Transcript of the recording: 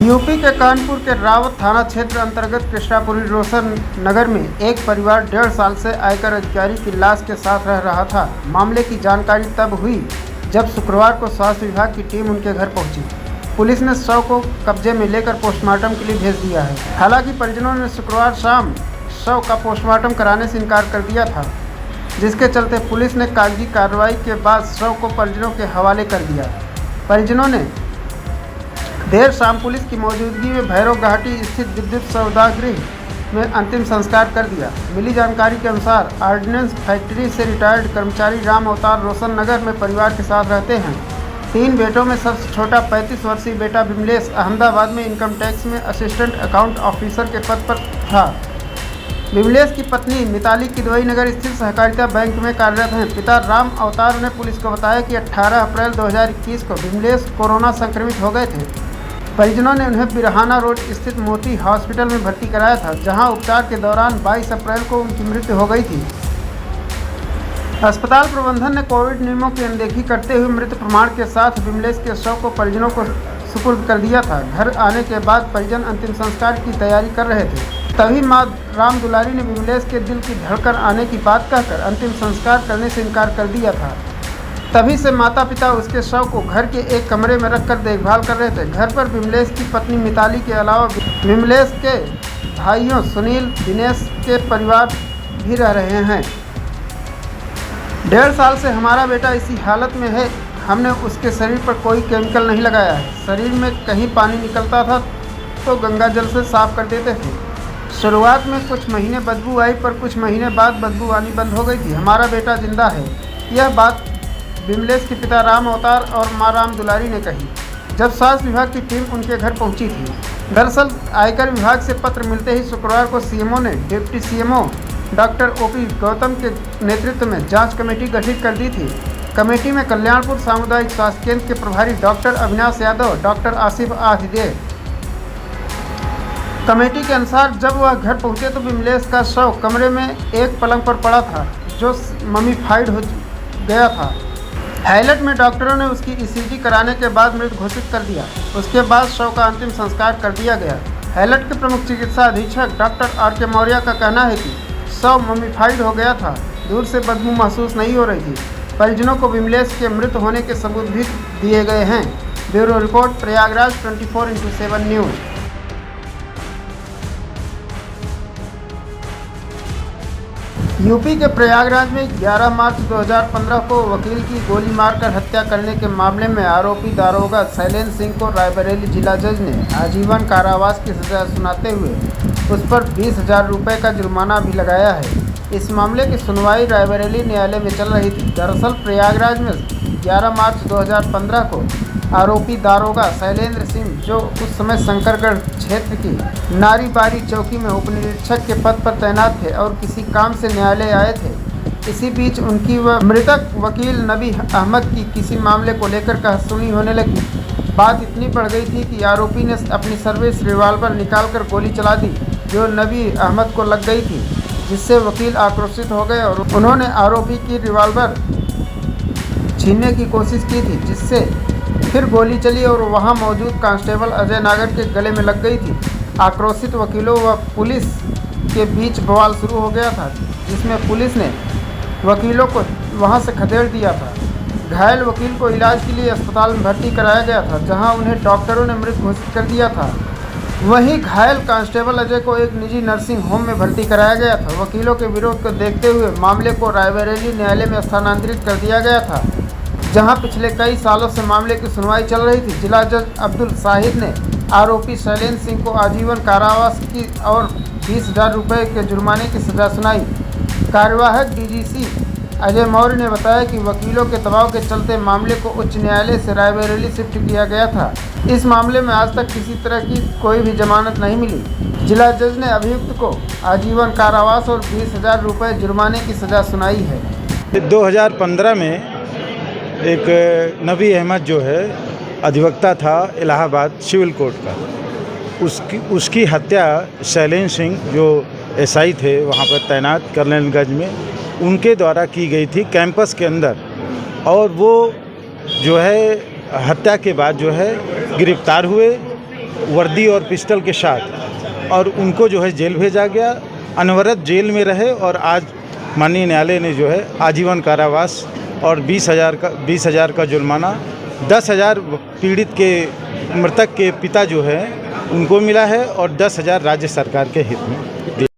UP के कानपुर के रावत थाना क्षेत्र अंतर्गत कृष्णापुरी रोशन नगर में एक परिवार 1.5 साल से आयकर अधिकारी की लाश के साथ रह रहा था। मामले की जानकारी तब हुई जब शुक्रवार को स्वास्थ्य विभाग की टीम उनके घर पहुंची। पुलिस ने शव को कब्जे में लेकर पोस्टमार्टम के लिए भेज दिया है। हालांकि परिजनों ने शुक्रवार शाम शव का पोस्टमार्टम कराने से इनकार कर दिया था, जिसके चलते पुलिस ने कागजी कार्रवाई के बाद शव को परिजनों के हवाले कर दिया। परिजनों ने देर शाम पुलिस की मौजूदगी में भैरव घाटी स्थित विद्युत सौदागृह में अंतिम संस्कार कर दिया। मिली जानकारी के अनुसार ऑर्डिनेंस फैक्ट्री से रिटायर्ड कर्मचारी राम अवतार रोशन नगर में परिवार के साथ रहते हैं। 3 बेटों में सबसे छोटा 35 वर्षीय बेटा विमलेश अहमदाबाद में इनकम टैक्स में असिस्टेंट अकाउंट ऑफिसर के पद पर था। विमलेश की पत्नी मिताली किदवई नगर स्थित सहकारिता बैंक में कार्यरत हैं। पिता राम अवतार ने पुलिस को बताया कि 18 अप्रैल 2021 को विमलेश कोरोना संक्रमित हो गए थे। परिजनों ने उन्हें बिरहाना रोड स्थित मोती हॉस्पिटल में भर्ती कराया था, जहां उपचार के दौरान 22 अप्रैल को उनकी मृत्यु हो गई थी। अस्पताल प्रबंधन ने कोविड नियमों की अनदेखी करते हुए मृत प्रमाण के साथ विमलेश के शव को परिजनों को सुपुर्द कर दिया था। घर आने के बाद परिजन अंतिम संस्कार की तैयारी कर रहे थे, तभी मां राम दुलारी ने विमलेश के दिल की धड़कन आने की बात कहकर अंतिम संस्कार करने से इनकार कर दिया था। तभी से माता पिता उसके शव को घर के एक कमरे में रखकर देखभाल कर रहे थे। घर पर विमलेश की पत्नी मिताली के अलावा विमलेश के भाइयों सुनील, दिनेश के परिवार भी रह रहे हैं। 1.5 साल से हमारा बेटा इसी हालत में है। हमने उसके शरीर पर कोई केमिकल नहीं लगाया है। शरीर में कहीं पानी निकलता था तो गंगा जल से साफ कर देते थे। शुरुआत में कुछ महीने बदबू आई, पर कुछ महीने बाद बदबू आनी बंद हो गई थी। हमारा बेटा जिंदा है। यह बात विमलेश के पिता राम अवतार और मां राम दुलारी ने कही जब स्वास्थ्य विभाग की टीम उनके घर पहुंची थी। दरअसल आयकर विभाग से पत्र मिलते ही शुक्रवार को सीएमओ ने deputy CMO doctor OP Gautam के नेतृत्व में जांच कमेटी गठित कर दी थी। कमेटी में कल्याणपुर सामुदायिक स्वास्थ्य केंद्र के प्रभारी doctor Avinash Yadav, doctor Asif Ahide. Committee के अनुसार जब वह घर पहुंचे तो विमलेश का शव कमरे में एक पलंग पर पड़ा था, जो ममीफाइड हो गया था। हाईलाइट में डॉक्टरों ने उसकी ईसीजी कराने के बाद मृत घोषित कर दिया। उसके बाद शव का अंतिम संस्कार कर दिया गया। हाईलाइट के प्रमुख चिकित्सा अधीक्षक डॉक्टर आर.के. मौर्य का कहना है कि शव ममीफाइड हो गया था, दूर से बदबू महसूस नहीं हो रही थी। परिजनों को विमलेश के मृत होने के सबूत भी दिए गए हैं। Bureau report, Prayagraj 24x7 news. UP के प्रयागराज में 11 मार्च 2015 को वकील की गोली मारकर हत्या करने के मामले में आरोपी दारोगा शैलेंद्र सिंह को रायबरेली जिला जज ने आजीवन कारावास की सजा सुनाते हुए उस पर 20,000 रुपये का जुर्माना भी लगाया है। इस मामले की सुनवाई रायबरेली न्यायालय में चल रही थी। दरअसल प्रयागराज में 11 मार्च 2015 को आरोपी दारोगा शैलेंद्र सिंह, जो उस समय शंकरगढ़ क्षेत्र की नारीबारी चौकी में उपनिरीक्षक के पद पर तैनात थे और किसी काम से न्यायालय आए थे। इसी बीच उनकी व मृतक वकील नबी अहमद की किसी मामले को लेकर कहासुनी होने लगी। बात इतनी बढ़ गई थी कि आरोपी ने अपनी सर्विस रिवॉल्वर निकालकर गोली चला दी, जो नबी अहमद को लग गई थी, जिससे वकील आक्रोशित हो गए और उन्होंने आरोपी की रिवॉल्वर छीनने की कोशिश की थी, जिससे फिर गोली चली और वहां मौजूद कांस्टेबल अजय नागर के गले में लग गई थी। आक्रोशित वकीलों व पुलिस के बीच बवाल शुरू हो गया था, जिसमें पुलिस ने वकीलों को वहां से खदेड़ दिया था। घायल वकील को इलाज के लिए अस्पताल में भर्ती कराया गया था, जहां उन्हें डॉक्टरों ने मृत घोषित कर दिया था। वहीं घायल कांस्टेबल अजय को एक निजी नर्सिंग होम में भर्ती कराया गया था। वकीलों के विरोध को देखते हुए मामले को रायबरेली न्यायालय में स्थानांतरित कर दिया गया था, जहां पिछले कई सालों से मामले की सुनवाई चल रही थी। जिला जज अब्दुल शाहिद ने आरोपी शैलेंद्र सिंह को आजीवन कारावास की और 20,000 रुपये के जुर्माने की सजा सुनाई। कार्यवाहक डीजीसी अजय मौर्य ने बताया कि वकीलों के दबाव के चलते मामले को उच्च न्यायालय से रायबरेली शिफ्ट किया गया था। इस मामले में आज तक किसी तरह की कोई भी जमानत नहीं मिली। जिला जज ने अभियुक्त को आजीवन कारावास और 20,000 रुपये जुर्माने की सजा सुनाई है। 2015 में एक नबी अहमद जो है अधिवक्ता था इलाहाबाद सिविल कोर्ट का, उसकी हत्या शैलेंद्र सिंह जो एसआई थे वहाँ पर तैनात कर्नलगंज में, उनके द्वारा की गई थी कैंपस के अंदर। और वो जो है हत्या के बाद जो है गिरफ्तार हुए वर्दी और पिस्टल के साथ, और उनको जो है जेल भेजा गया। अनवरत जेल में रहे और आज माननीय न्यायालय ने जो है आजीवन कारावास और 20,000 का जुर्माना, 10,000 पीड़ित के मृतक के पिता जो है उनको मिला है और 10,000 राज्य सरकार के हित में दिया।